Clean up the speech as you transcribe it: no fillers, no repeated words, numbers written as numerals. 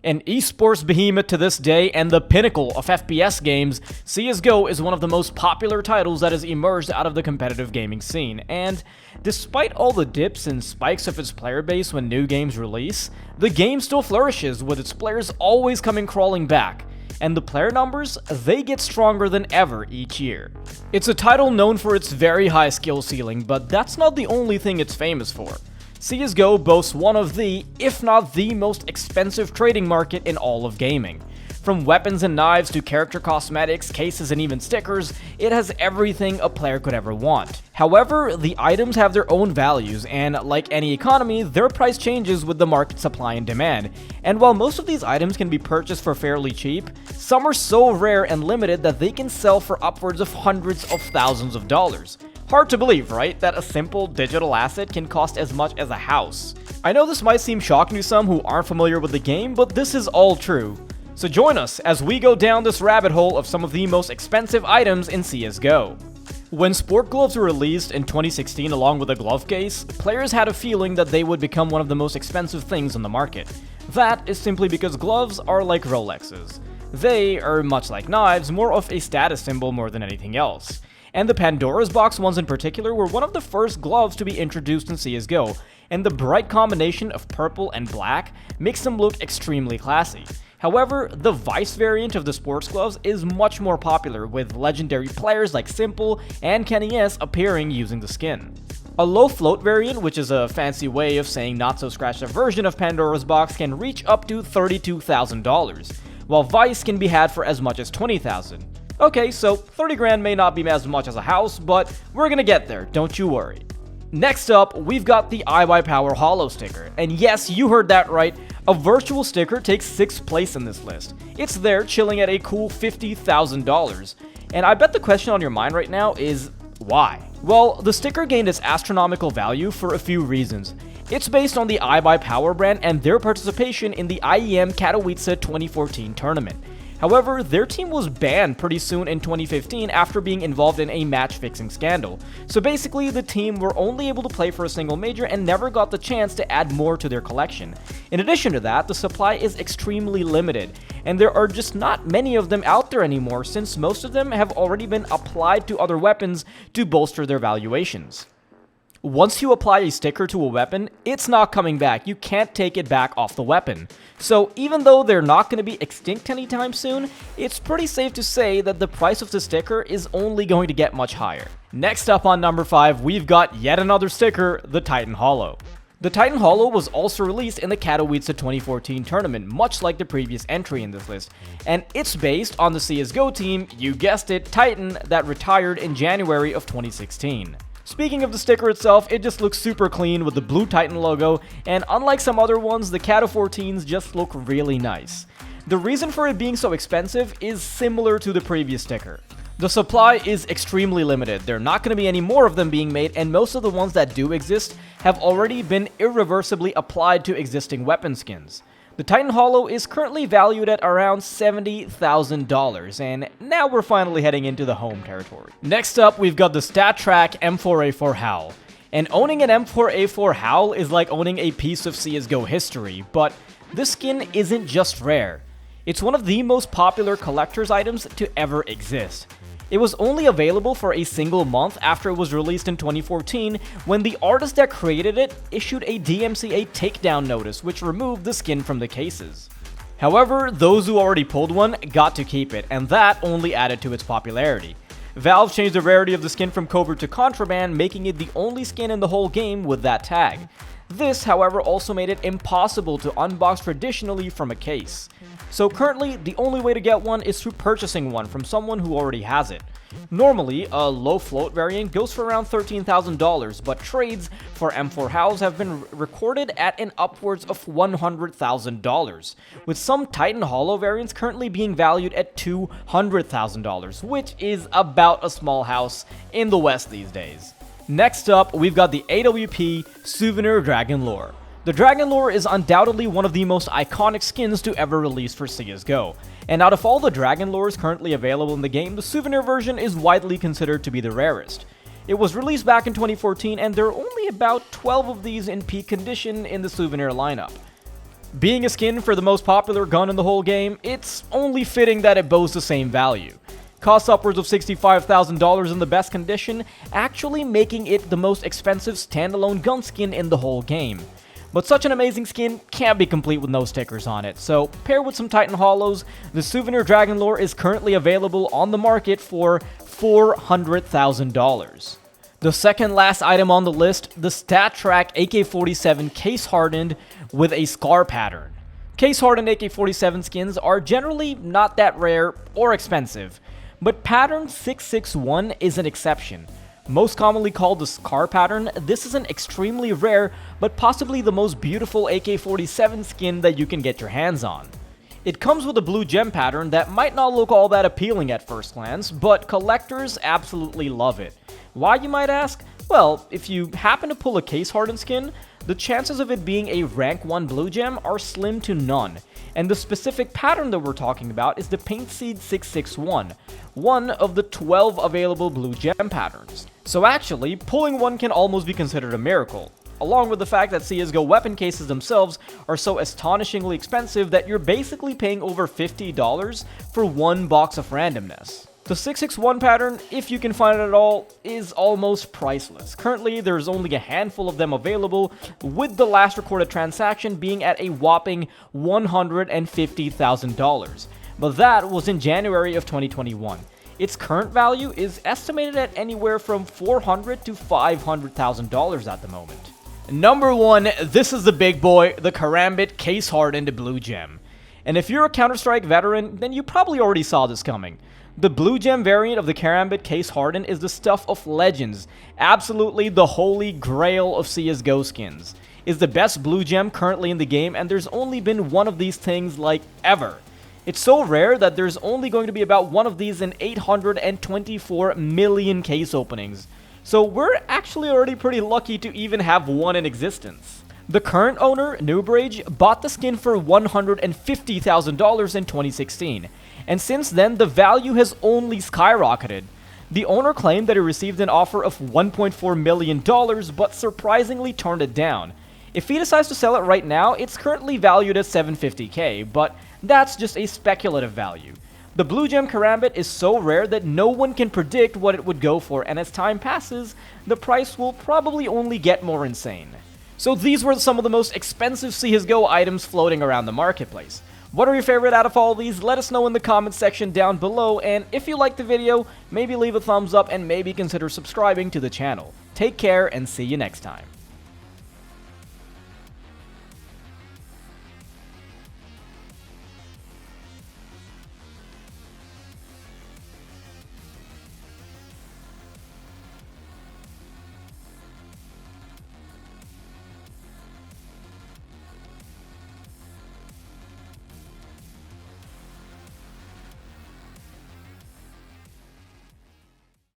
An esports behemoth to this day and the pinnacle of FPS games, CSGO is one of the most popular titles that has emerged out of the competitive gaming scene, and despite all the dips and spikes of its player base when new games release, the game still flourishes with its players always coming crawling back, and the player numbers, they get stronger than ever each year. It's a title known for its very high skill ceiling, but that's not the only thing it's famous for. CSGO boasts one of the, if not the most expensive trading market in all of gaming. From weapons and knives to character cosmetics, cases, and even stickers, it has everything a player could ever want. However, the items have their own values, and like any economy, their price changes with the market supply and demand. And while most of these items can be purchased for fairly cheap, some are so rare and limited that they can sell for upwards of hundreds of thousands of dollars. Hard to believe, right, that a simple digital asset can cost as much as a house. I know this might seem shocking to some who aren't familiar with the game, but this is all true. So join us as we go down this rabbit hole of some of the most expensive items in CSGO. When sport gloves were released in 2016 along with a glove case, players had a feeling that they would become one of the most expensive things on the market. That is simply because gloves are like Rolexes. They are, much like knives, more of a status symbol more than anything else. And the Pandora's box ones in particular were one of the first gloves to be introduced in CSGO, and the bright combination of purple and black makes them look extremely classy. However, the Vice variant of the sports gloves is much more popular, with legendary players like Simple and Kenny S appearing using the skin. A low float variant, which is a fancy way of saying not so scratched up version of Pandora's box, can reach up to $32,000, while Vice can be had for as much as $20,000. Okay, so 30 grand may not be as much as a house, but we're gonna get there, don't you worry. Next up, we've got the IBUYPOWER HOLO sticker, and yes, you heard that right, a virtual sticker takes 6th place in this list. It's there chilling at a cool $50,000, and I bet the question on your mind right now is, why? Well, the sticker gained its astronomical value for a few reasons. It's based on the IBUYPOWER brand and their participation in the IEM Katowice 2014 tournament. However, their team was banned pretty soon in 2015 after being involved in a match-fixing scandal. So basically, the team were only able to play for a single major and never got the chance to add more to their collection. In addition to that, the supply is extremely limited, and there are just not many of them out there anymore since most of them have already been applied to other weapons to bolster their valuations. Once you apply a sticker to a weapon, it's not coming back. You can't take it back off the weapon. So even though they're not going to be extinct anytime soon, it's pretty safe to say that the price of the sticker is only going to get much higher. Next up on number 5, we've got yet another sticker, the Titan HOLO. The Titan HOLO was also released in the Katowice 2014 tournament, much like the previous entry in this list, and it's based on the CSGO team, you guessed it, Titan, that retired in January of 2016. Speaking of the sticker itself, it just looks super clean with the blue Titan logo, and unlike some other ones, the Kato 14s just look really nice. The reason for it being so expensive is similar to the previous sticker. The supply is extremely limited, there are not going to be any more of them being made, and most of the ones that do exist have already been irreversibly applied to existing weapon skins. The Titan HOLO is currently valued at around $70,000, and now we're finally heading into the home territory. Next up, we've got the StatTrak M4A4 HOWL. And owning an M4A4 HOWL is like owning a piece of CSGO history, but this skin isn't just rare. It's one of the most popular collector's items to ever exist. It was only available for a single month after it was released in 2014 when the artist that created it issued a DMCA takedown notice which removed the skin from the cases. However, those who already pulled one got to keep it, and that only added to its popularity. Valve changed the rarity of the skin from covert to contraband, making it the only skin in the whole game with that tag. This, however, also made it impossible to unbox traditionally from a case. So currently, the only way to get one is through purchasing one from someone who already has it. Normally, a low float variant goes for around $13,000, but trades for M4 HOWLs have been recorded at an upwards of $100,000, with some Titan HOLO variants currently being valued at $200,000, which is about a small house in the West these days. Next up, we've got the AWP Souvenir Dragon Lore. The Dragon Lore is undoubtedly one of the most iconic skins to ever release for CSGO, and out of all the Dragon Lores currently available in the game, the Souvenir version is widely considered to be the rarest. It was released back in 2014, and there are only about 12 of these in peak condition in the Souvenir lineup. Being a skin for the most popular gun in the whole game, it's only fitting that it boasts the same value. Costs upwards of $65,000 in the best condition, actually making it the most expensive standalone gun skin in the whole game. But such an amazing skin can't be complete with no stickers on it, so paired with some Titan Holos, the Souvenir Dragon Lore is currently available on the market for $400,000. The second last item on the list, the StatTrak AK-47 Case Hardened with a scar pattern. Case Hardened AK-47 skins are generally not that rare or expensive, but pattern 661 is an exception. Most commonly called the scar pattern, this is an extremely rare but possibly the most beautiful AK-47 skin that you can get your hands on. It comes with a blue gem pattern that might not look all that appealing at first glance, but collectors absolutely love it. Why, you might ask? Well, if you happen to pull a Case Hardened skin, the chances of it being a rank 1 blue gem are slim to none, and the specific pattern that we're talking about is the Paint Seed 661, one of the 12 available blue gem patterns. So actually, pulling one can almost be considered a miracle, along with the fact that CSGO weapon cases themselves are so astonishingly expensive that you're basically paying over $50 for one box of randomness. The 661 pattern, if you can find it at all, is almost priceless. Currently, there's only a handful of them available, with the last recorded transaction being at a whopping $150,000. But that was in January of 2021. Its current value is estimated at anywhere from $400,000 to $500,000 at the moment. Number 1, this is the big boy, the Karambit Case Hardened Blue Gem. And if you're a Counter-Strike veteran, then you probably already saw this coming. The blue gem variant of the Karambit Case Hardened is the stuff of legends, absolutely the holy grail of CSGO skins. It's the best blue gem currently in the game, and there's only been one of these things like ever. It's so rare that there's only going to be about one of these in 824 million case openings. So we're actually already pretty lucky to even have one in existence. The current owner, Noobrage, bought the skin for $150,000 in 2016, and since then the value has only skyrocketed. The owner claimed that he received an offer of $1.4 million, but surprisingly turned it down. If he decides to sell it right now, it's currently valued at $750K, but that's just a speculative value. The blue gem Karambit is so rare that no one can predict what it would go for, and as time passes, the price will probably only get more insane. So these were some of the most expensive CSGO items floating around the marketplace. What are your favorite out of all of these? Let us know in the comments section down below, and if you liked the video, maybe leave a thumbs up and maybe consider subscribing to the channel. Take care and see you next time.